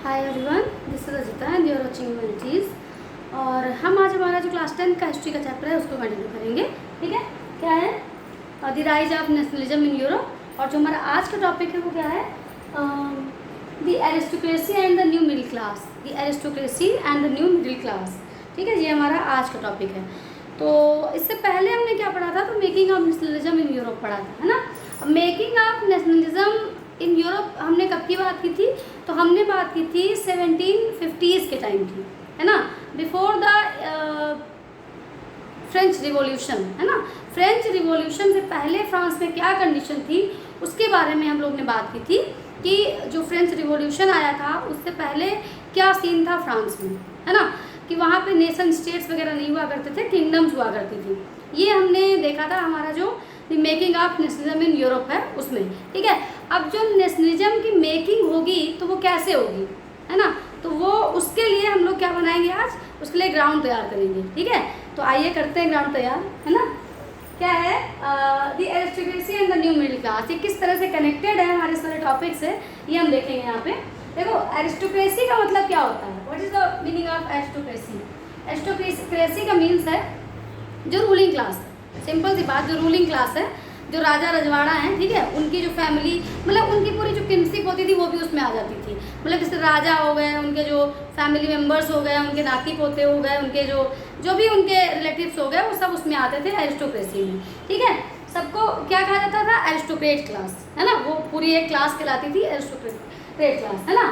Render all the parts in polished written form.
Hi everyone, this is Ajita and you are watching humanities. और हम आज हमारा जो क्लास 10 का हिस्ट्री का चैप्टर है उसको कंटिन्यू करेंगे। ठीक है, क्या है the rise of nationalism in Europe. और जो हमारा आज का टॉपिक है वो क्या है, the aristocracy and the new middle class. The aristocracy and the new middle class. ठीक है, ये हमारा आज का टॉपिक है। तो इससे पहले हमने क्या पढ़ा था, तो making of nationalism in Europe पढ़ा था, है ना। Making of nationalism in Europe हमने कब की बात की थी, तो हमने बात की थी 1750s के टाइम की, है ना, बिफोर द फ्रेंच रिवॉल्यूशन, है ना। फ्रेंच रिवॉल्यूशन से पहले फ्रांस में क्या कंडीशन थी उसके बारे में हम लोग ने बात की थी कि जो फ्रेंच रिवॉल्यूशन आया था उससे पहले क्या सीन था फ्रांस में, है ना, कि वहाँ पे नेशन स्टेट्स वगैरह नहीं हुआ करते थे, किंगडम्स हुआ करती थी। ये हमने देखा था हमारा जो making of nationalism in Europe है उसमें। ठीक है, अब जो नेशनलिज्म की मेकिंग होगी तो वो कैसे होगी, है ना, तो वो उसके लिए हम लोग क्या बनाएंगे आज, उसके लिए ग्राउंड तैयार करेंगे। ठीक है, तो आइए करते हैं ग्राउंड तैयार, है ना। क्या है the aristocracy and the new middle class, ये किस तरह से कनेक्टेड है हमारे सारे टॉपिक से, ये हम देखेंगे यहाँ पे। देखो, एरिस्टोक्रेसी का मतलब क्या होता है, what is the meaning of aristocracy. Aristocracy का मीन्स है जो रूलिंग क्लास है, सिंपल सी बात, जो रूलिंग क्लास है, जो राजा रजवाड़ा हैं, ठीक है, उनकी जो फैमिली, मतलब उनकी पूरी जो किनशिप होती थी वो भी उसमें आ जाती थी। मतलब जैसे राजा हो गए, उनके जो फैमिली मेम्बर्स हो गए, उनके नाती पोते हो गए, उनके जो भी उनके रिलेटिव्स हो गए, वो सब उसमें आते थे एरिस्टोक्रेसी में। ठीक है, सबको क्या कहा जाता था, एरिस्टोक्रेट क्लास, है ना, वो पूरी एक क्लास कहलाती थी एरिस्टोक्रेट क्लास, है ना।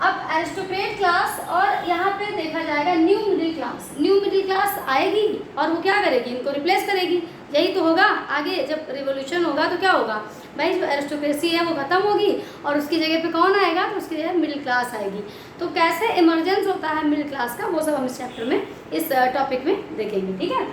अब एरिस्टोक्रेट क्लास और यहाँ पे देखा जाएगा new middle class. New middle class आएगी और वो क्या करेगी, इनको रिप्लेस करेगी। यही तो होगा आगे, जब रिवोल्यूशन होगा तो क्या होगा भाई, जो एरिस्टोक्रेसी है वो खत्म होगी और उसकी जगह पे कौन आएगा, तो उसकी जगह मिडिल क्लास आएगी। तो कैसे इमरजेंस होता है मिडिल क्लास का, वो सब हम इस चैप्टर में, इस टॉपिक में देखेंगे। ठीक है,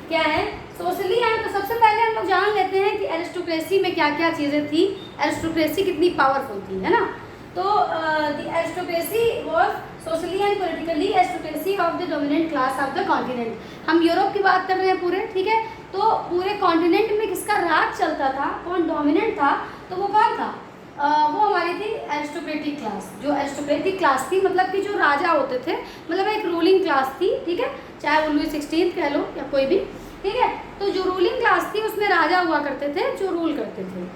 क्या है सोशली है, तो सबसे पहले हम लोग जान लेते हैं कि एरिस्टोक्रेसी में क्या क्या चीज़ें थी, एरिस्टोक्रेसी कितनी पावरफुल थी, है ना। तो the aristocracy was socially and politically aristocracy of the dominant class of the continent. हम यूरोप की बात कर रहे हैं पूरे, ठीक है, तो पूरे कॉन्टिनेंट में किसका राज चलता था, कौन डोमिनेंट था, तो वो कौन था, वो हमारी थी एरिस्टोक्रेटिक क्लास। जो एरिस्टोक्रेटिक क्लास थी मतलब कि जो राजा होते थे, मतलब एक रूलिंग क्लास थी, ठीक है, चाहे वो लुई 16 कह लो या कोई भी, ठीक है। तो जो रूलिंग क्लास थी उसमें राजा हुआ करते थे जो रूल करते थे,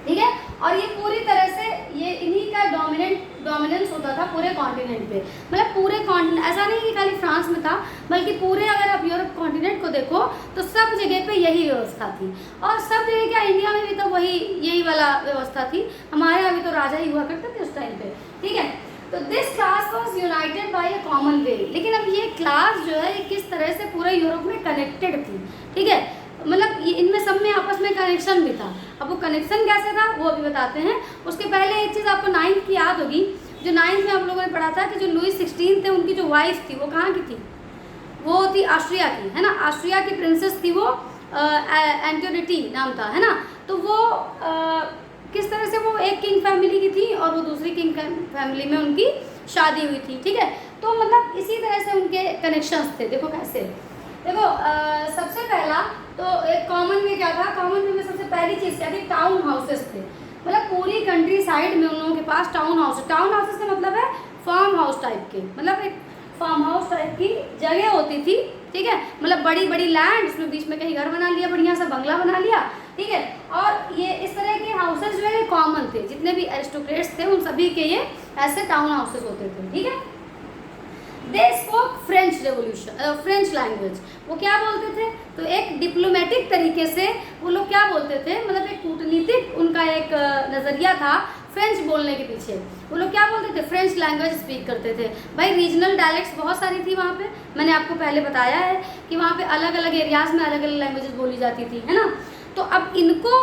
ठीक है। और ये पूरी तरह से ये इन्हीं का डोमिनेंस होता था पूरे कॉन्टिनेंट पे, मतलब पूरे कॉन्टिनेंट, ऐसा नहीं कि खाली फ्रांस में था, बल्कि पूरे अगर आप यूरोप कॉन्टिनेंट को देखो तो सब जगह पे यही व्यवस्था थी। और सब जगह क्या, इंडिया में भी तो यही वाला व्यवस्था थी, हमारे यहाँ भी तो राजा ही हुआ करते थे उस टाइम पे, ठीक है। तो this class was United by a common वे। लेकिन अब ये क्लास जो है किस तरह से पूरे यूरोप में कनेक्टेड थी, ठीक है, मतलब ये इनमें सब में आपस में कनेक्शन भी था। अब वो कनेक्शन कैसे था वो अभी बताते हैं। उसके पहले एक चीज़ आपको 9th की याद होगी, जो 9th में आप लोगों ने पढ़ा था कि जो लुई 16 थे उनकी जो वाइफ थी वो कहाँ की थी, वो थी ऑस्ट्रिया की, है ना, ऑस्ट्रिया की प्रिंसेस थी वो, एंटोनेटी नाम था, है ना। तो वो किस तरह से वो एक किंग फैमिली की थी और वो दूसरी किंग फैमिली में उनकी शादी हुई थी, ठीक है। तो मतलब इसी तरह से उनके कनेक्शंस थे। देखो कैसे, देखो सबसे पहला तो एक कॉमन वे क्या था, कॉमन वे में सबसे पहली चीज़ क्या थी, टाउन हाउसेस थे। मतलब पूरी कंट्री साइड में उन लोगों के पास टाउन हाउसेस का मतलब है फार्म हाउस टाइप के, मतलब एक फार्म हाउस टाइप की जगह होती थी, ठीक है, मतलब बड़ी बड़ी लैंड, उसमें बीच में कहीं घर बना लिया, बढ़िया सा बंगला बना लिया, ठीक है। और ये इस तरह के हाउसेस जो है कॉमन थे, जितने भी एरिस्टोक्रेट्स थे उन सभी के ये ऐसे टाउन हाउसेस होते थे, ठीक है। They spoke French language. वो क्या बोलते थे, तो एक डिप्लोमेटिक तरीके से वो लोग क्या बोलते थे, मतलब एक कूटनीतिक उनका एक नज़रिया था फ्रेंच बोलने के पीछे। वो लोग क्या बोलते थे, फ्रेंच लैंग्वेज स्पीक करते थे। भाई रीजनल डायलेक्ट्स बहुत सारी थी वहाँ पे, मैंने आपको पहले बताया है कि वहाँ पे अलग अलग एरियाज़ में अलग अलग लैंग्वेजेस बोली जाती थी, है ना। तो अब इनको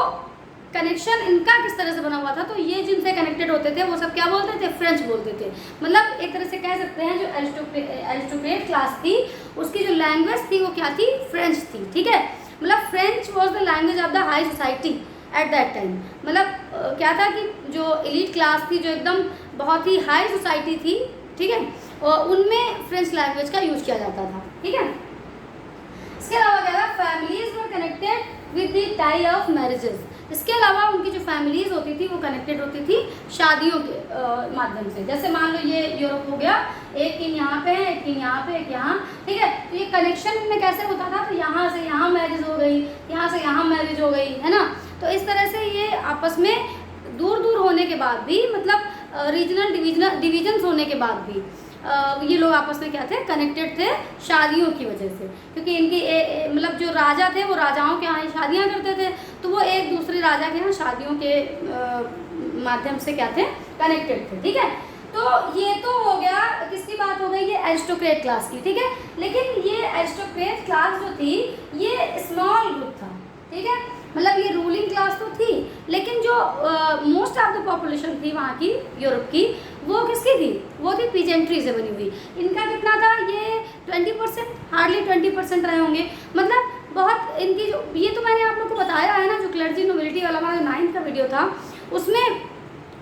कनेक्शन इनका किस तरह से बना हुआ था, तो ये जिनसे कनेक्टेड होते थे वो सब क्या बोलते थे, फ्रेंच बोलते थे। मतलब एक तरह से कह सकते हैं जो एरिस्टोक्रेट क्लास थी उसकी जो लैंग्वेज थी वो क्या थी, फ्रेंच थी, ठीक है। मतलब French was the language of the high society at that time. मतलब क्या था कि जो एलीट क्लास थी, जो एकदम बहुत ही हाई सोसाइटी थी, ठीक है, और उनमें फ्रेंच लैंग्वेज का यूज किया जाता था, ठीक है। इसके अलावा क्या था, families were connected with the tie of marriages. इसके अलावा उनकी जो फैमिलीज होती थी वो कनेक्टेड होती थी शादियों के माध्यम से। जैसे मान लो ये यूरोप हो गया, एक किंग यहाँ पे है, एक किंग यहाँ पे, एक यहाँ, ठीक है। तो ये कनेक्शन में कैसे होता था, तो यहाँ से यहाँ मैरिज हो गई, यहाँ से यहाँ मैरिज हो गई, है ना। तो इस तरह से ये आपस में दूर दूर होने के बाद भी, मतलब रीजनल डिविजन्स होने के बाद भी ये लोग आपस में क्या थे, कनेक्टेड थे शादियों की वजह से। क्योंकि इनकी मतलब जो राजा थे वो राजाओं के यहाँ शादियाँ करते थे, तो वो एक दूसरे राजा के यहाँ शादियों के माध्यम से क्या थे, कनेक्टेड थे, ठीक है। तो ये तो हो गया, किसकी बात हो गई, ये एरिस्टोक्रेट क्लास की, ठीक है। लेकिन ये एरिस्टोक्रेट क्लास जो थी ये स्मॉल ग्रुप था, ठीक है। मतलब ये रूलिंग क्लास तो थी, लेकिन जो मोस्ट ऑफ द पॉपुलेशन थी वहाँ की, यूरोप की, वो किसकी थी, वो थी पीजेंट्री से बनी हुई। इनका कितना था, ये 20%, हार्डली 20% रहे होंगे। मतलब बहुत इनकी जो, ये तो मैंने आप लोग को बताया है ना, जो क्लर्जी नोबिलिटी वाला हमारा 9th का वीडियो था, उसमें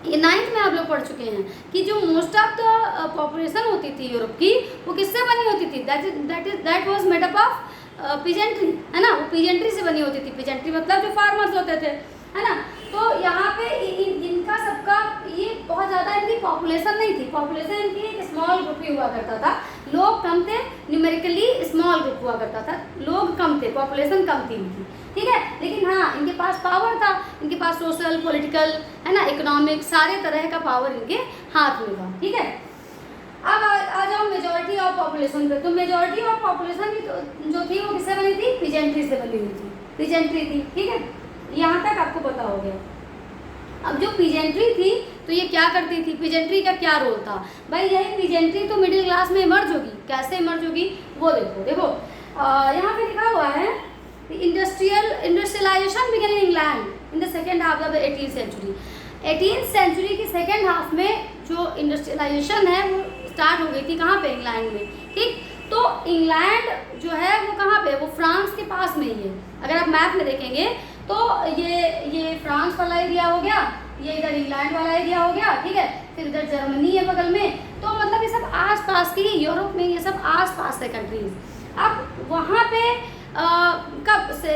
ये 9th में आप लोग पढ़ चुके हैं कि जो मोस्ट ऑफ द पॉपुलेशन होती थी यूरोप की, वो किससे बनी होती थी, that was made up of peasantry, है ना। वो पीजेंट्री से बनी होती थी। पीजेंट्री मतलब जो फार्मर्स होते थे, है ना। तो यहाँ पे इनका सबका ये बहुत ज़्यादा इनकी पॉपुलेशन नहीं थी, पॉपुलेशन इनकी एक स्मॉल ग्रुप ही हुआ करता था। लोग कम थे, न्यूमेरिकली स्मॉल ग्रुप हुआ करता था, लोग कम थे, पॉपुलेशन कम थी इनकी, ठीक है। लेकिन हाँ, इनके पास पावर था, इनके पास सोशल, पॉलिटिकल, है ना, इकोनॉमिक, सारे तरह का पावर इनके हाथ में था, ठीक है। अब आ जाओ मेजॉरिटी ऑफ पॉपुलेशन पे। तो मेजॉरिटी ऑफ पॉपुलेशन जो थी वो किससे बनी थी, पीजेंट्री से बनी हुई थी, पीजेंट्री थी, ठीक है। यहाँ तक आपको पता हो गया। अब जो पीजेंट्री थी तो ये क्या करती थी, पीजेंट्री का क्या रोल था भाई, यही पीजेंट्री तो मिडिल क्लास में इमर्ज होगी। कैसे इमर्ज होगी वो देखो यहाँ पे लिखा हुआ है, industrialisation began in England in the second half of the 18th century. 18th century की सेकेंड हाफ में जो इंडस्ट्रियलाइजेशन है वो स्टार्ट हो गई थी, कहाँ पे, इंग्लैंड में, ठीक। तो इंग्लैंड जो है वो कहाँ पे, वो फ्रांस के पास में ही है। अगर आप मैप में देखेंगे तो ये फ्रांस वाला एरिया हो गया, ये इधर इंग्लैंड वाला एरिया हो गया, ठीक है। फिर इधर जर्मनी है बगल में। तो मतलब ये सब आस पास की, यूरोप में ये सब आस पास है कंट्रीज। अब वहाँ पे कब से,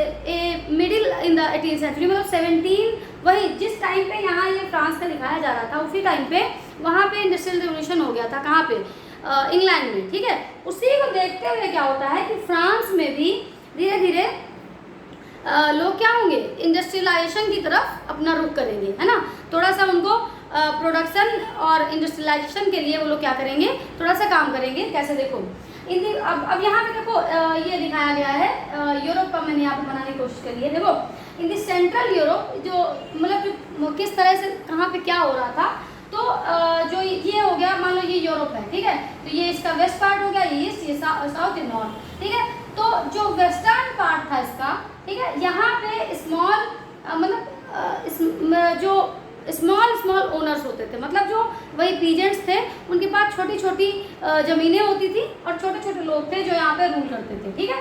middle in the 18th century, मतलब 17, वही जिस टाइम पे यहाँ ये फ्रांस का दिखाया जा रहा था, उसी टाइम पे वहाँ पे इंडस्ट्रियल रिवोल्यूशन हो गया था। कहाँ पे, इंग्लैंड में, ठीक है। उसी को देखते हुए क्या होता है कि फ्रांस में भी धीरे धीरे लोग क्या होंगे, इंडस्ट्रियलाइजेशन की तरफ अपना रुख करेंगे, है ना। थोड़ा सा उनको प्रोडक्शन और इंडस्ट्रियलाइजेशन के लिए वो लोग क्या करेंगे, थोड़ा सा काम करेंगे। कैसे, देखो अब यहाँ पे देखो ये दिखाया गया है, यूरोप का मैंने यहाँ पे बनाने की कोशिश करी है। देखो इन द सेंट्रल यूरोप, जो मतलब जो किस तरह से कहाँ पे क्या हो रहा था। तो जो ये हो गया, मान लो ये यूरोप है, ठीक है। तो ये इसका वेस्ट पार्ट हो गया, ये ईस्ट, ये साउथ, ये नॉर्थ, ठीक है। तो जो वेस्टर्न पार्ट था इसका, ठीक है, यहाँ पे स्मॉल मतलब जो स्मॉल ओनर्स होते थे, मतलब जो वही पीजेंट्स थे, उनके पास छोटी छोटी ज़मीनें होती थी और छोटे छोटे लोग थे जो यहाँ पे रूल करते थे, ठीक है।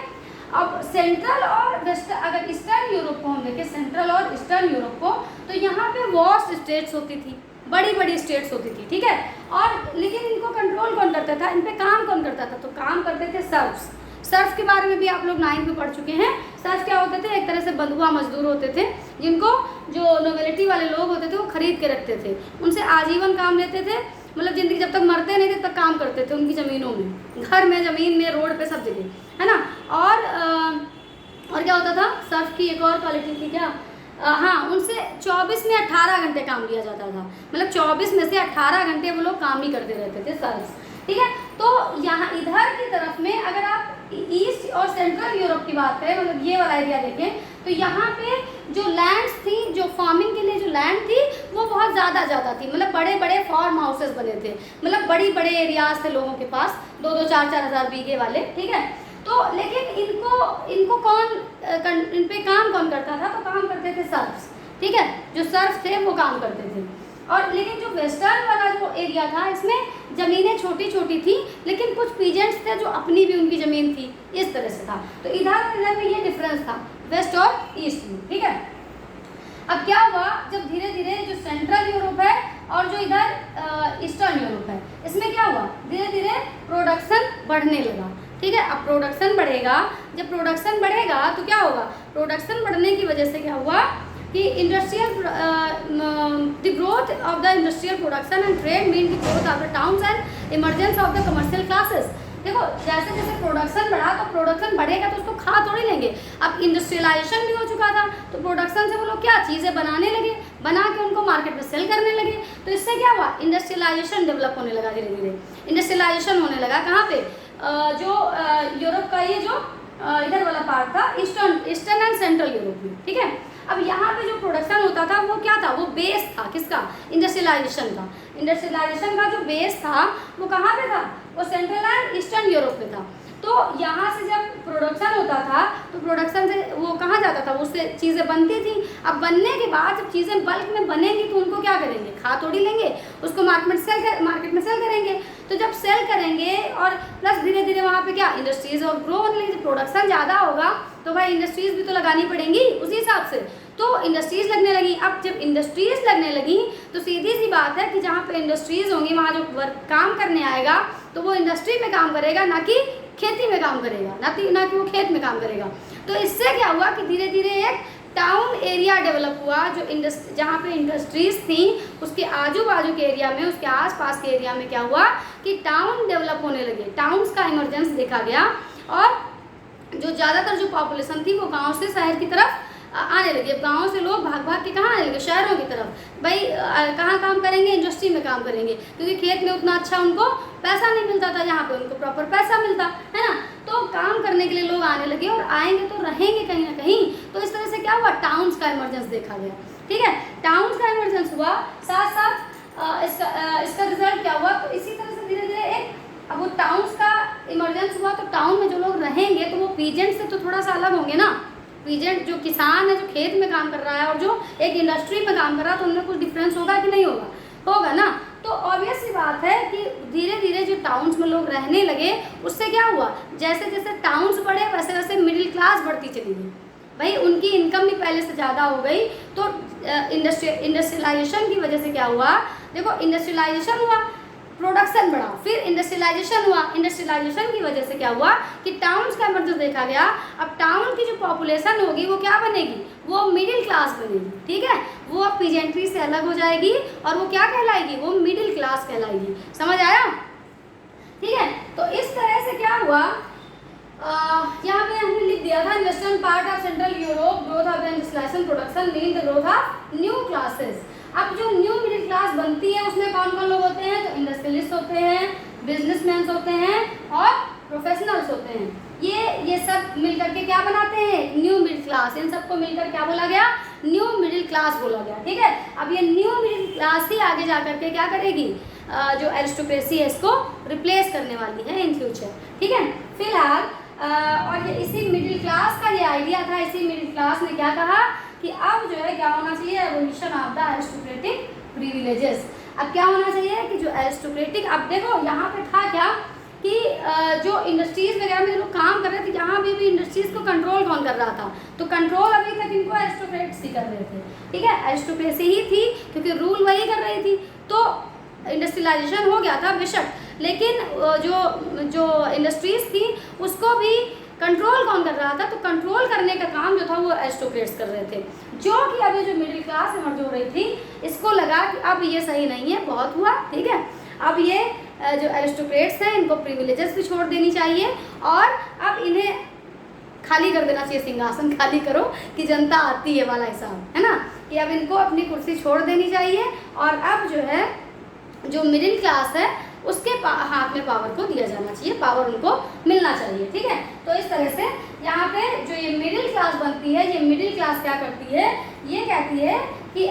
अब सेंट्रल और वेस्ट, अगर ईस्टर्न यूरोप को हम देखें, सेंट्रल और ईस्टर्न यूरोप को, तो यहाँ पे वास्ट स्टेट्स होती थी, बड़ी बड़ी स्टेट्स होती थी, ठीक है। और लेकिन इनको कंट्रोल कौन करता था, इन पे काम कौन करता था, तो काम करते थे सर्फ्स। सर्फ के बारे में भी आप लोग 9th में पढ़ चुके हैं। सर्फ क्या होते थे, एक तरह से बंधुआ मजदूर होते थे, जिनको जो नोबिलिटी वाले लोग होते थे वो खरीद के रखते थे, उनसे आजीवन काम लेते थे। मतलब जिंदगी जब तक मरते नहीं थे तब काम करते थे उनकी ज़मीनों में, घर में, ज़मीन में, रोड पे, सब जगह, है ना। और क्या होता था, सर्फ की एक और क्वालिटी थी क्या, हाँ, उनसे 24 में 18 घंटे काम लिया जाता था। मतलब 24 में से 18 घंटे वो लोग काम ही करते रहते थे, सर्फ, ठीक है। तो यहाँ इधर की तरफ में अगर आप ईस्ट और सेंट्रल यूरोप की बात करें, मतलब ये वाला एरिया देखें, तो यहाँ पे जो लैंड्स थी, जो फार्मिंग के लिए जो लैंड थी, वो बहुत ज़्यादा थी। मतलब बड़े बड़े फार्म हाउसेस बने थे, मतलब बड़ी बड़े एरियाज थे लोगों के पास, 2-2, 4-4 हज़ार बीघे वाले, ठीक है। तो लेकिन इनको इन पे काम कौन करता था, तो काम करते थे सर्फ्स, ठीक है। जो सर्फ थे वो काम करते थे। और लेकिन जो वेस्टर्न वाला जो एरिया था, इसमें ज़मीनें छोटी छोटी थी, लेकिन कुछ पीजेंट्स थे जो अपनी भी उनकी ज़मीन थी, इस तरह से था। तो इधर में ये डिफरेंस था वेस्ट और ईस्ट में, ठीक है। अब क्या हुआ, जब धीरे धीरे जो सेंट्रल यूरोप है और जो इधर ईस्टर्न यूरोप है, इसमें क्या हुआ, धीरे धीरे प्रोडक्शन बढ़ने लगा, ठीक है। अब प्रोडक्शन बढ़ेगा, जब प्रोडक्शन बढ़ेगा तो क्या होगा, प्रोडक्शन बढ़ने की वजह से क्या हुआ कि industrial the growth of the industrial production and trade mean the growth of the towns and emergence of the commercial classes. देखो जैसे जैसे प्रोडक्शन बढ़ा तो प्रोडक्शन बढ़ेगा तो उसको खा थोड़ी लेंगे। अब इंडस्ट्रियलाइजेशन भी हो चुका था तो प्रोडक्शन से वो लोग क्या चीज़ें बनाने लगे, बना के उनको मार्केट में सेल करने लगे। तो इससे क्या हुआ, इंडस्ट्रियलाइजेशन डेवलप होने लगा, धीरे धीरे इंडस्ट्रियलाइजेशन होने लगा। कहाँ पे, जो यूरोप का ये जो इधर वाला पार्ट था, ईस्टर्न एंड सेंट्रल यूरोप में, ठीक है। अब यहाँ पे जो प्रोडक्शन होता था वो क्या था, वो बेस था किसका, इंडस्ट्रियलाइजेशन का। इंडस्ट्रियलाइजेशन का जो बेस था वो कहाँ पे था, वो सेंट्रल एंड ईस्टर्न यूरोप में था। तो यहाँ से जब प्रोडक्शन होता था तो प्रोडक्शन से वो कहाँ जाता था, उससे चीज़ें बनती थी। अब बनने के बाद जब चीज़ें बल्क में बनेंगी तो उनको क्या करेंगे, खा थोड़ी लेंगे, उसको मार्केट में सेल करेंगे। तो जब सेल करेंगे और प्लस धीरे धीरे वहाँ पे क्या, इंडस्ट्रीज और ग्रो होने लगी। जब प्रोडक्शन ज़्यादा होगा तो भाई इंडस्ट्रीज भी तो लगानी पड़ेंगी उसी हिसाब से, तो इंडस्ट्रीज लगने लगी। अब जब इंडस्ट्रीज लगने लगी तो सीधी सी बात है कि जहाँ पे इंडस्ट्रीज होंगी वहाँ जो वर्क काम करने आएगा तो वो इंडस्ट्री में काम करेगा, ना कि खेती में काम करेगा, ना कि वो खेत में काम करेगा। तो इससे क्या हुआ कि धीरे धीरे एक टाउन एरिया डेवलप हुआ, जो जहाँ पे इंडस्ट्रीज थी उसके आजू बाजू के एरिया में, उसके आसपास के एरिया में क्या हुआ कि टाउन डेवलप होने लगे, टाउन्स का इमरजेंस देखा गया। और जो ज़्यादातर जो पॉपुलेशन थी वो गांव से शहर की तरफ आने लगे। अब गाँव से लोग भाग भाग के कहाँ आने लगे, शहरों की तरफ। भाई कहाँ काम करेंगे, इंडस्ट्री में काम करेंगे, क्योंकि खेत में उतना अच्छा उनको पैसा नहीं मिलता था, यहाँ पे उनको प्रॉपर पैसा मिलता है ना। तो काम करने के लिए लोग आने लगे और आएंगे तो रहेंगे कहीं ना कहीं। तो इस तरह से क्या हुआ, टाउन्स का इमरजेंस देखा गया, ठीक है। टाउन्स का इमरजेंस हुआ, साथ साथ इसका रिजल्ट क्या हुआ, तो इसी तरह से धीरे धीरे अब वो टाउन्स का इमरजेंस हुआ तो टाउन में जो लोग रहेंगे तो वो पीजेंट से तो थोड़ा सा अलग होंगे ना। पीजेंट जो किसान है, जो खेत में काम कर रहा है और जो एक इंडस्ट्री में काम कर रहा है, तो उनमें कुछ डिफरेंस होगा कि नहीं होगा, होगा ना। तो ऑब्वियस सी बात है कि धीरे धीरे जो टाउन्स में लोग रहने लगे उससे क्या हुआ, जैसे जैसे टाउन्स बढ़े वैसे वैसे मिडिल क्लास बढ़ती चली गई। भाई उनकी इनकम भी पहले से ज़्यादा हो गई। तो इंडस्ट्रियलाइजेशन की वजह से क्या हुआ, देखो इंडस्ट्रियलाइजेशन हुआ, प्रोडक्शन बढ़ा, फिर इंडस्ट्रियलाइजेशन हुआ। इंडस्ट्रियलाइजेशन की वजह से क्या हुआ कि टाउन्स का इमरजेंस देखा गया। अब टाउन की जो पॉपुलेशन होगी वो क्या बनेगी, वो मिडिल क्लास बनेगी, ठीक है। वो अब पीजेंट्री से अलग हो जाएगी और वो क्या कहलाएगी, वो मिडिल क्लास कहलाएगी। समझ आया, ठीक है। तो इस तरह से क्या हुआ, यहाँ पे हमने लिख दिया था western part of central Europe growth of the industrialisation production mean the growth of new classes. अब जो न्यू मिडिल क्लास बनती है उसमें कौन कौन लोग होते हैं, तो इंडस्ट्रियलिस्ट होते हैं, बिजनेसमैन होते हैं और प्रोफेशनल्स होते हैं। ये सब मिलकर के क्या बनाते हैं, न्यू मिडिल क्लास। इन सबको मिलकर क्या बोला गया, न्यू मिडिल क्लास बोला गया, ठीक है। अब ये न्यू मिडिल क्लास ही आगे जा करके क्या करेगी, जो एरिस्टोक्रेसी है इसको रिप्लेस करने वाली है इन फ्यूचर, ठीक है। फिलहाल और ये इसी मिडिल क्लास का ये आइडिया था, इसी मिडिल क्लास ने क्या कहा कि अब जो है क्या होना चाहिए, evolution of the aristocratic privileges. अब क्या होना चाहिए कि जो एरिस्टोक्रेटिक, अब देखो यहाँ पे था क्या कि जो इंडस्ट्रीज वगैरह में लोग काम कर रहे थे, यहाँ भी इंडस्ट्रीज को कंट्रोल कौन कर रहा था, तो कंट्रोल अभी तक इनको एरिस्टोक्रेट्स ही कर रहे थे, ठीक है। एरिस्टोक्रेसी ही थी क्योंकि रूल वही कर रही थी। तो इंडस्ट्रियलाइजेशन हो गया था बेशक, लेकिन जो इंडस्ट्रीज थी उसको भी कंट्रोल कौन कर रहा था, तो कंट्रोल करने का काम जो था वो एरिस्टोक्रेट्स कर रहे थे। जो कि अभी जो मिडिल क्लास इमर्ज हो रही थी इसको लगा कि अब ये सही नहीं है, बहुत हुआ, ठीक है। अब ये जो एरिस्टोक्रेट्स हैं इनको प्रिविलेजेस भी छोड़ देनी चाहिए और अब इन्हें खाली कर देना चाहिए, सिंहासन खाली करो कि जनता आती है वाला हिसाब, है ना, कि अब इनको अपनी कुर्सी छोड़ देनी चाहिए और अब जो है जो मिडिल क्लास है उसके हाथ में पावर को दिया जाना चाहिए, पावर उनको मिलना चाहिए, ठीक है। तो इस तरह से यहाँ पे जो ये मिडिल क्लास बनती है, ये मिडिल क्लास क्या करती है, ये कहती है कि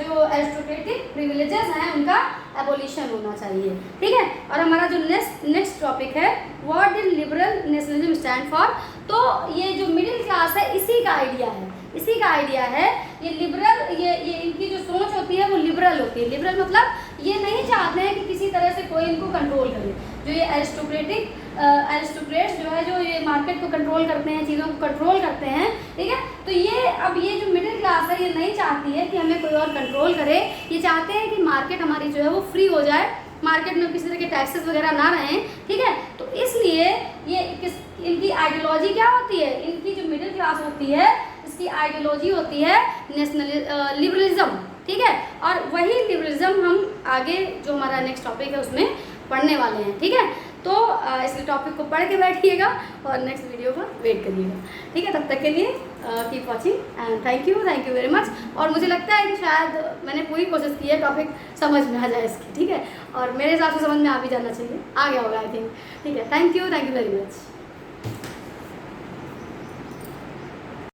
जो एरिस्टोक्रेटिक प्रिविलेजेस हैं उनका एबोलिशन होना चाहिए, ठीक है। और हमारा जो नेक्स्ट टॉपिक है, what did liberal nationalism stand for. तो ये जो मिडिल क्लास है इसी का आइडिया है, इसी का आइडिया है ये लिबरल, ये इनकी जो सोच होती है वो लिबरल होती है। लिबरल मतलब ये नहीं चाहते हैं कि किसी तरह से कोई इनको कंट्रोल करे। जो ये एरिस्टोक्रेट्स जो है, जो ये मार्केट को कंट्रोल करते हैं, चीज़ों को कंट्रोल करते हैं, ठीक है। तो ये अब ये जो मिडिल क्लास है ये नहीं चाहती है कि हमें कोई और कंट्रोल करे, ये चाहते हैं कि मार्केट हमारी जो है वो फ्री हो जाए, मार्केट में किसी तरह के टैक्सेस वगैरह ना रहें, ठीक है। तो इसलिए ये इनकी आइडियोलॉजी क्या होती है, इनकी जो मिडिल क्लास होती है इसकी आइडियोलॉजी होती है लिबरलिज्म, ठीक है। और वही लिबरलिज्म हम आगे जो हमारा नेक्स्ट टॉपिक है उसमें पढ़ने वाले हैं, ठीक है। तो इस टॉपिक को पढ़ के बैठिएगा और नेक्स्ट वीडियो का वेट करिएगा, ठीक है। तब तक के लिए keep watching and thank you very much. और मुझे लगता है कि शायद मैंने पूरी कोशिश की है टॉपिक समझ में आ जाए इसकी, ठीक है। और मेरे हिसाब से समझ में आ भी जाना चाहिए, आ गया होगा आई थिंक, ठीक है। Thank you very much.